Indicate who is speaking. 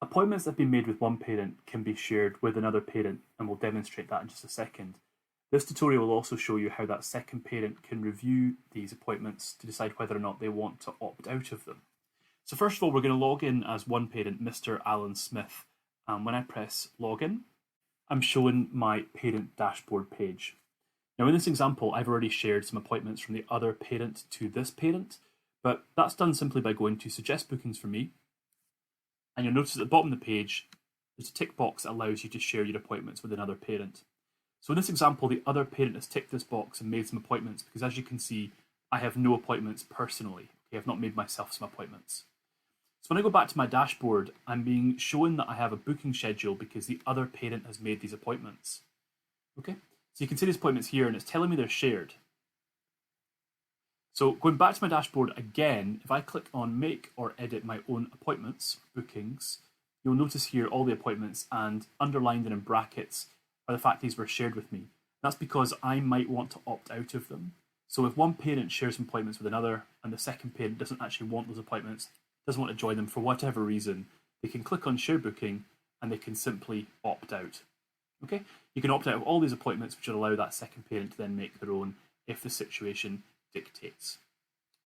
Speaker 1: Appointments that have been made with one parent can be shared with another parent, and we'll demonstrate that in just a second. This tutorial will also show you how that second parent can review these appointments to decide whether or not they want to opt out of them. So first of all, we're going to log in as one parent, Mr. Alan Smith. And when I press login, I'm showing my parent dashboard page. Now in this example, I've already shared some appointments from the other parent to this parent, but that's done simply by going to suggest bookings for me. And you'll notice at the bottom of the page, there's a tick box that allows you to share your appointments with another parent. So in this example, the other parent has ticked this box and made some appointments because, as you can see, I have no appointments personally. Okay, I've not made myself some appointments. So when I go back to my dashboard, I'm being shown that I have a booking schedule because the other parent has made these appointments. Okay, so you can see these appointments here and it's telling me they're shared. So going back to my dashboard again, if I click on make or edit my own appointments, bookings, you'll notice here all the appointments, and underlined and in brackets are the fact these were shared with me. That's because I might want to opt out of them. So if one parent shares some appointments with another and the second parent doesn't actually want those appointments, doesn't want to join them for whatever reason, they can click on share booking and they can simply opt out. Okay, you can opt out of all these appointments, which will allow that second parent to then make their own if the situation dictates.